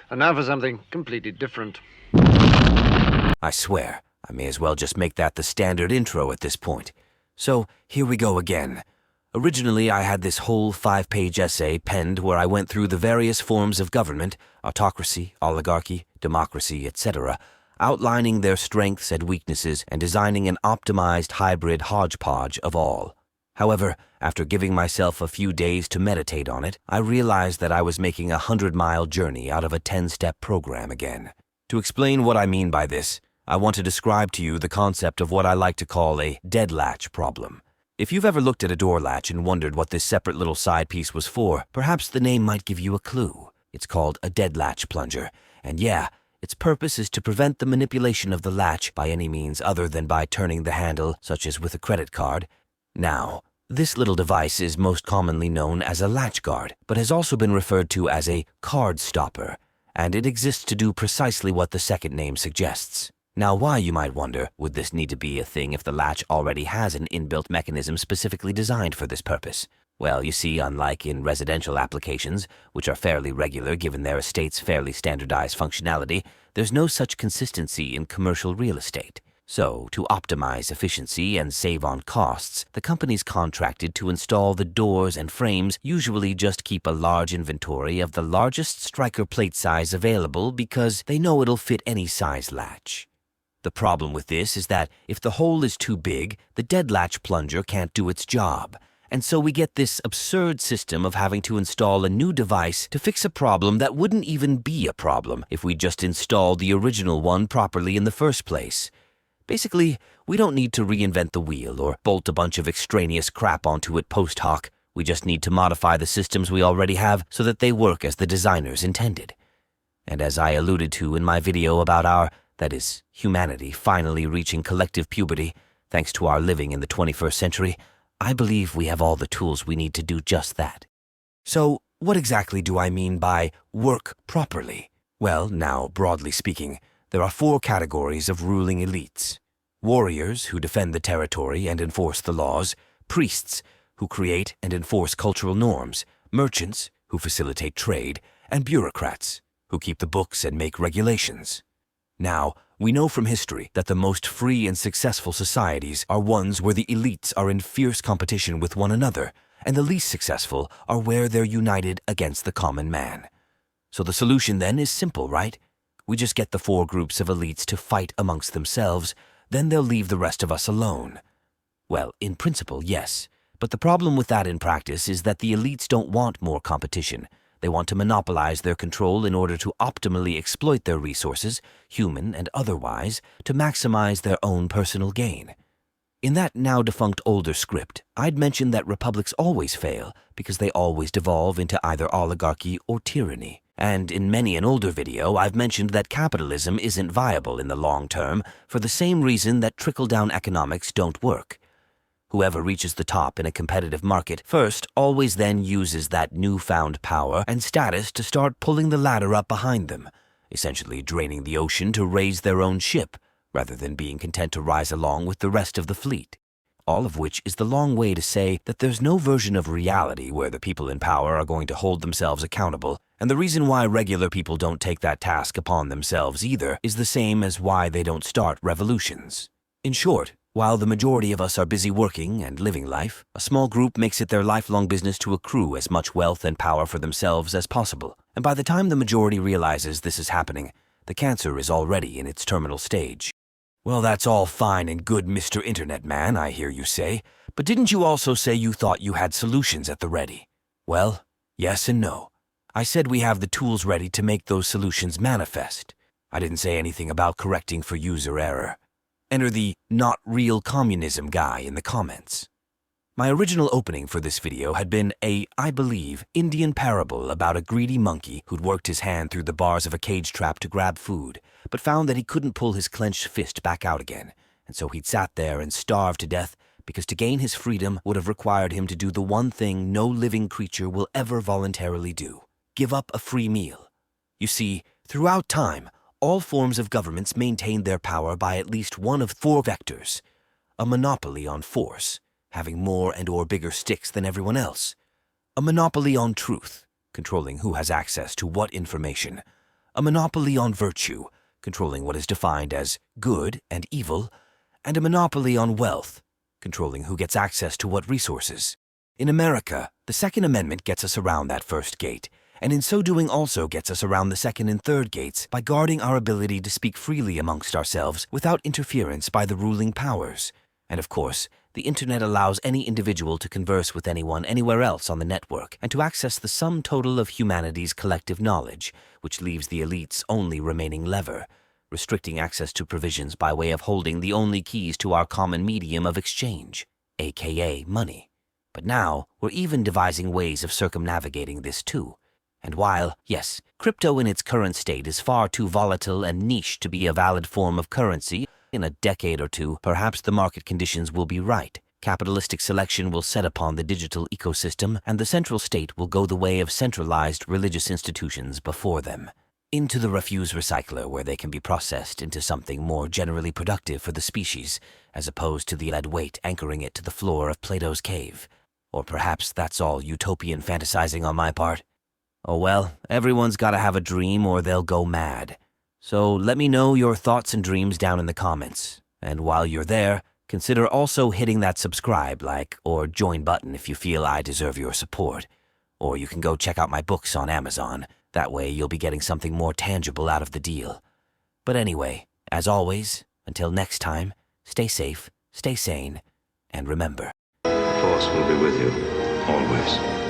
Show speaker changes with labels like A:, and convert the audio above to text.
A: And now for something completely different.
B: I swear, I may as well just make that the standard intro at this point. So, here we go again. Originally, I had this whole 5-page essay penned where I went through the various forms of government, autocracy, oligarchy, democracy, etc., outlining their strengths and weaknesses and designing an optimized hybrid hodgepodge of all. However, after giving myself a few days to meditate on it, I realized that I was making a 100-mile journey out of a 10-step program again. To explain what I mean by this, I want to describe to you the concept of what I like to call a dead latch problem. If you've ever looked at a door latch and wondered what this separate little side piece was for, perhaps the name might give you a clue. It's called a dead latch plunger, and yeah, its purpose is to prevent the manipulation of the latch by any means other than by turning the handle, such as with a credit card. Now, this little device is most commonly known as a latch guard, but has also been referred to as a card stopper, and it exists to do precisely what the second name suggests. Now, why, you might wonder, would this need to be a thing if the latch already has an inbuilt mechanism specifically designed for this purpose? Well, you see, unlike in residential applications, which are fairly regular given their estate's fairly standardized functionality, there's no such consistency in commercial real estate. So, to optimize efficiency and save on costs, the companies contracted to install the doors and frames usually just keep a large inventory of the largest striker plate size available because they know it'll fit any size latch. The problem with this is that if the hole is too big, the dead latch plunger can't do its job. And so we get this absurd system of having to install a new device to fix a problem that wouldn't even be a problem if we just installed the original one properly in the first place. Basically, we don't need to reinvent the wheel or bolt a bunch of extraneous crap onto it post hoc. We just need to modify the systems we already have so that they work as the designers intended. And as I alluded to in my video about that is, humanity finally reaching collective puberty, thanks to our living in the 21st century, I believe we have all the tools we need to do just that. So, what exactly do I mean by work properly? Well, now, broadly speaking, there are 4 categories of ruling elites. Warriors, who defend the territory and enforce the laws. Priests, who create and enforce cultural norms. Merchants, who facilitate trade. And bureaucrats, who keep the books and make regulations. Now, we know from history that the most free and successful societies are ones where the elites are in fierce competition with one another, and the least successful are where they're united against the common man. So the solution then is simple, right? We just get the 4 groups of elites to fight amongst themselves, then they'll leave the rest of us alone. Well, in principle, yes, but the problem with that in practice is that the elites don't want more competition. They want to monopolize their control in order to optimally exploit their resources, human and otherwise, to maximize their own personal gain. In that now-defunct older script, I'd mentioned that republics always fail because they always devolve into either oligarchy or tyranny. And in many an older video, I've mentioned that capitalism isn't viable in the long term for the same reason that trickle-down economics don't work. Whoever reaches the top in a competitive market first always then uses that newfound power and status to start pulling the ladder up behind them, essentially draining the ocean to raise their own ship, rather than being content to rise along with the rest of the fleet. All of which is the long way to say that there's no version of reality where the people in power are going to hold themselves accountable, and the reason why regular people don't take that task upon themselves either is the same as why they don't start revolutions. In short, while the majority of us are busy working and living life, a small group makes it their lifelong business to accrue as much wealth and power for themselves as possible. And by the time the majority realizes this is happening, the cancer is already in its terminal stage. Well, that's all fine and good, Mr. Internet Man, I hear you say, but didn't you also say you thought you had solutions at the ready? Well, yes and no. I said we have the tools ready to make those solutions manifest. I didn't say anything about correcting for user error. Enter the not real communism guy in the comments. My original opening for this video had been a, I believe, Indian parable about a greedy monkey who'd worked his hand through the bars of a cage trap to grab food, but found that he couldn't pull his clenched fist back out again, and so he'd sat there and starved to death because to gain his freedom would have required him to do the one thing no living creature will ever voluntarily do: give up a free meal. You see, throughout time, all forms of governments maintained their power by at least one of 4 vectors: a monopoly on force, having more and or bigger sticks than everyone else; a monopoly on truth, controlling who has access to what information; a monopoly on virtue, controlling what is defined as good and evil, and a monopoly on wealth, controlling who gets access to what resources. In America, the Second Amendment gets us around that first gate, and in so doing also gets us around the second and third gates by guarding our ability to speak freely amongst ourselves without interference by the ruling powers. And of course, the internet allows any individual to converse with anyone anywhere else on the network and to access the sum total of humanity's collective knowledge, which leaves the elite's only remaining lever, restricting access to provisions by way of holding the only keys to our common medium of exchange, aka money. But now, we're even devising ways of circumnavigating this too. And while, yes, crypto in its current state is far too volatile and niche to be a valid form of currency, in a decade or two, perhaps the market conditions will be right. Capitalistic selection will set upon the digital ecosystem, and the central state will go the way of centralized religious institutions before them, into the refuse recycler where they can be processed into something more generally productive for the species, as opposed to the lead weight anchoring it to the floor of Plato's cave. Or perhaps that's all utopian fantasizing on my part. Oh well, everyone's gotta have a dream or they'll go mad. So let me know your thoughts and dreams down in the comments. And while you're there, consider also hitting that subscribe, like, or join button if you feel I deserve your support. Or you can go check out my books on Amazon. That way you'll be getting something more tangible out of the deal. But anyway, as always, until next time, stay safe, stay sane, and remember.
C: The Force will be with you, always.